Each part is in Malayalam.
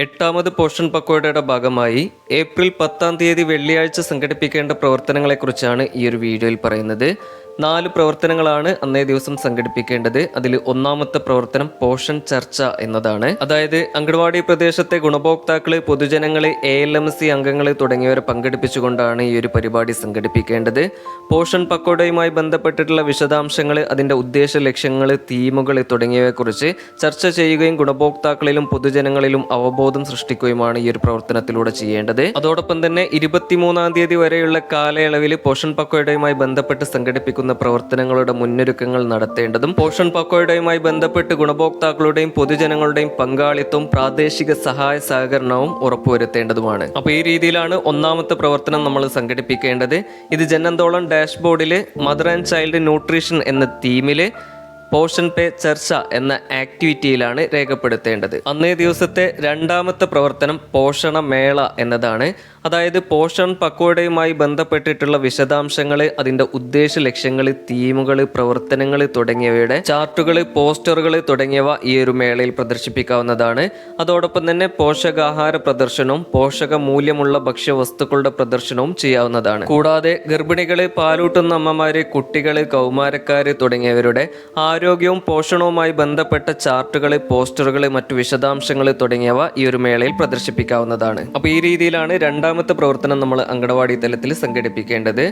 എട്ടാമത് പോഷൻ പക്കോടയുടെ ഭാഗമായി ഏപ്രിൽ 10-ാം തീയതി വെള്ളിയാഴ്ച സംഘടിപ്പിക്കേണ്ട പ്രവർത്തനങ്ങളെക്കുറിച്ചാണ് ഈ ഒരു വീഡിയോയിൽ പറയുന്നത്. 4 പ്രവർത്തനങ്ങളാണ് അന്നേ ദിവസം സംഘടിപ്പിക്കേണ്ടത്. അതിൽ ഒന്നാമത്തെ പ്രവർത്തനം പോഷൻ ചർച്ച എന്നതാണ്. അതായത് അങ്കണവാടി പ്രദേശത്തെ ഗുണഭോക്താക്കള്, പൊതുജനങ്ങള്, ALMC അംഗങ്ങള് തുടങ്ങിയവരെ പങ്കെടുപ്പിച്ചുകൊണ്ടാണ് ഈ ഒരു പരിപാടി സംഘടിപ്പിക്കേണ്ടത്. പോഷൻ പക്കോടയുമായി ബന്ധപ്പെട്ടിട്ടുള്ള വിശദാംശങ്ങൾ, അതിൻ്റെ ഉദ്ദേശ ലക്ഷ്യങ്ങൾ, തീമുകൾ തുടങ്ങിയവയെക്കുറിച്ച് ചർച്ച ചെയ്യുകയും ഗുണഭോക്താക്കളിലും പൊതുജനങ്ങളിലും അവബോധം സൃഷ്ടിക്കുകയുമാണ് ഈ ഒരു പ്രവർത്തനത്തിലൂടെ ചെയ്യേണ്ടത്. അതോടൊപ്പം തന്നെ 23-ാം തീയതി വരെയുള്ള കാലയളവിൽ പോഷൻ പക്കോടയുമായി ബന്ധപ്പെട്ട് സംഘടിപ്പിക്കുന്ന പ്രവർത്തനങ്ങളുടെ മുന്നൊരുക്കങ്ങൾ നടത്തേണ്ടതും പോഷൻ പക്കോടയുമായി ബന്ധപ്പെട്ട് ഗുണഭോക്താക്കളുടെയും പൊതുജനങ്ങളുടെയും പങ്കാളിത്തവും പ്രാദേശിക സഹായ സഹകരണവും ഉറപ്പുവരുത്തേണ്ടതുമാണ്. അപ്പോൾ ഈ രീതിയിലാണ് ഒന്നാമത്തെ പ്രവർത്തനം നമ്മൾ സംഘടിപ്പിക്കേണ്ടത്. ഇത് ജനന്തോളം ഡാഷ്ബോർഡിൽ മദർ ആൻഡ് ചൈൽഡ് ന്യൂട്രീഷൻ എന്ന തീമിൽ പോഷൻ പേ ചർച്ച എന്ന ആക്ടിവിറ്റിയിലാണ് രേഖപ്പെടുത്തേണ്ടത്. അന്നേ ദിവസത്തെ രണ്ടാമത്തെ പ്രവർത്തനം പോഷണ മേള എന്നതാണ്. അതായത് പോഷൺ പക്കോടയുമായി ബന്ധപ്പെട്ടിട്ടുള്ള വിശദാംശങ്ങൾ, അതിൻ്റെ ഉദ്ദേശ ലക്ഷ്യങ്ങൾ, തീമുകൾ, പ്രവർത്തനങ്ങൾ തുടങ്ങിയവയുടെ ചാർട്ടുകൾ, പോസ്റ്ററുകൾ തുടങ്ങിയവ ഈ ഒരു മേളയിൽ പ്രദർശിപ്പിക്കാവുന്നതാണ്. അതോടൊപ്പം തന്നെ പോഷകാഹാര പ്രദർശനവും പോഷക മൂല്യമുള്ള ഭക്ഷ്യവസ്തുക്കളുടെ പ്രദർശനവും ചെയ്യാവുന്നതാണ്. കൂടാതെ ഗർഭിണികൾ, പാലൂട്ടുന്ന അമ്മമാര്, കുട്ടികൾ, കൗമാരക്കാര് തുടങ്ങിയവരുടെ ആരോഗ്യവും പോഷണവുമായി ബന്ധപ്പെട്ട ചാർട്ടുകൾ, പോസ്റ്ററുകൾ, മറ്റു വിശദാംശങ്ങൾ തുടങ്ങിയവ ഈ ഒരു മേളയിൽ പ്രദർശിപ്പിക്കാവുന്നതാണ്. അപ്പോൾ ഈ രീതിയിലാണ് രണ്ടാമത്തെ പ്രവർത്തനം നമ്മൾ അങ്കണവാടി തലത്തിൽ സംഘടിപ്പിക്കേണ്ടത്.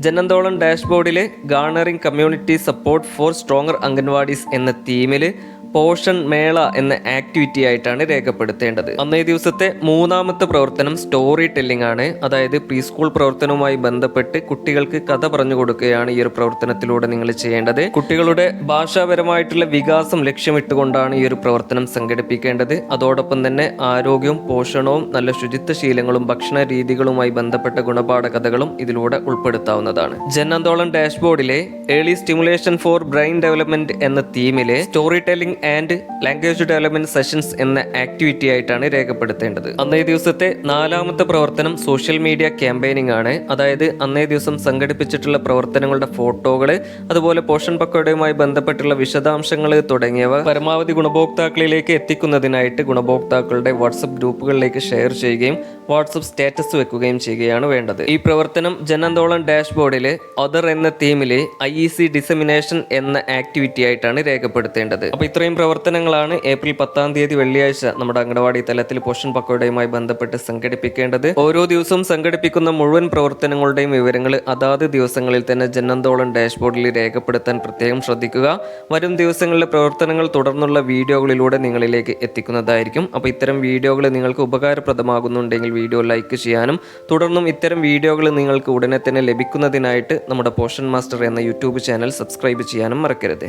ജനന്തോളം ഡാഷ്ബോർഡിൽ ഗാർണറിംഗ് community support for stronger anganwadis എന്ന തീമിൽ പോഷൻ മേള എന്ന ആക്ടിവിറ്റി ആയിട്ടാണ് രേഖപ്പെടുത്തേണ്ടത്. അന്നേ ദിവസത്തെ മൂന്നാമത്തെ പ്രവർത്തനം സ്റ്റോറി ടെല്ലിംഗ് ആണ്. അതായത് പ്രീ സ്കൂൾ പ്രവർത്തനവുമായി ബന്ധപ്പെട്ട് കുട്ടികൾക്ക് കഥ പറഞ്ഞു കൊടുക്കുകയാണ് ഈ ഒരു പ്രവർത്തനത്തിലൂടെ നിങ്ങൾ ചെയ്യേണ്ടത്. കുട്ടികളുടെ ഭാഷാപരമായിട്ടുള്ള വികാസം ലക്ഷ്യമിട്ടുകൊണ്ടാണ് ഈ ഒരു പ്രവർത്തനം സംഘടിപ്പിക്കേണ്ടത്. അതോടൊപ്പം തന്നെ ആരോഗ്യവും പോഷണവും നല്ല ശുചിത്വ ശീലങ്ങളും ഭക്ഷണ രീതികളുമായി ബന്ധപ്പെട്ട ഗുണപാഠ കഥകളും ഇതിലൂടെ ഉൾപ്പെടുത്താവുന്നതാണ്. ജനന്തോളം ഡാഷ്ബോർഡിലെ early stimulation for brain development എന്ന തീമിലെ story telling and language development sessions എന്ന ആക്ടിവിറ്റി ആയിട്ടാണ് രേഖപ്പെടുത്തേണ്ടത്. അന്നേ ദിവസത്തെ നാലാമത്തെ പ്രവർത്തനം സോഷ്യൽ മീഡിയ ക്യാമ്പയിനിങ് ആണ്. അതായത് അന്നേ ദിവസം സംഘടിപ്പിച്ചിട്ടുള്ള പ്രവർത്തനങ്ങളുടെ ഫോട്ടോകൾ, അതുപോലെ പോഷൻ പക്കോടയുമായി ബന്ധപ്പെട്ടുള്ള വിശദാംശങ്ങൾ തുടങ്ങിയവ പരമാവധി ഗുണഭോക്താക്കളിലേക്ക് എത്തിക്കുന്നതിനായിട്ട് ഗുണഭോക്താക്കളുടെ വാട്സപ്പ് ഗ്രൂപ്പുകളിലേക്ക് ഷെയർ ചെയ്യുകയും വാട്സപ്പ് സ്റ്റാറ്റസ് വെക്കുകയും ചെയ്യുകയാണ് വേണ്ടത്. ഈ പ്രവർത്തനം ജനന്തോളം ഡാഷ്ബോർഡിൽ അതർ എന്ന തീമിൽ IEC ഡിസമിനേഷൻ എന്ന ആക്ടിവിറ്റി ആയിട്ടാണ് രേഖപ്പെടുത്തേണ്ടത്. അപ്പോൾ ഇത്രയും പ്രവർത്തനങ്ങളാണ് ഏപ്രിൽ 10-ാം തീയതി വെള്ളിയാഴ്ച നമ്മുടെ അങ്കണവാടി തലത്തിൽ പോഷൻ പക്കോടയുമായി ബന്ധപ്പെട്ട് സംഘടിപ്പിക്കേണ്ടത്. ഓരോ ദിവസവും സംഘടിപ്പിക്കുന്ന മുഴുവൻ പ്രവർത്തനങ്ങളുടെയും വിവരങ്ങൾ അതാത് ദിവസങ്ങളിൽ തന്നെ ജനന്തോളം ഡാഷ്ബോർഡിൽ രേഖപ്പെടുത്താൻ പ്രത്യേകം ശ്രദ്ധിക്കുക. വരും ദിവസങ്ങളിലെ പ്രവർത്തനങ്ങൾ തുടർന്നുള്ള വീഡിയോകളിലൂടെ നിങ്ങളിലേക്ക് എത്തിക്കുന്നതായിരിക്കും. അപ്പോൾ ഇത്തരം വീഡിയോകൾ നിങ്ങൾക്ക് ഉപകാരപ്രദമാകുന്നുണ്ടെങ്കിൽ വീഡിയോ ലൈക്ക് ചെയ്യാനും തുടർന്നും ഇത്തരം വീഡിയോകൾ നിങ്ങൾക്ക് ഉടനെ തന്നെ ലഭിക്കുന്നതിനായിട്ട് നമ്മുടെ പോഷൻ മാസ്റ്റർ എന്ന യൂട്യൂബ് ചാനൽ സബ്സ്ക്രൈബ് ചെയ്യാനും മറക്കരുത്.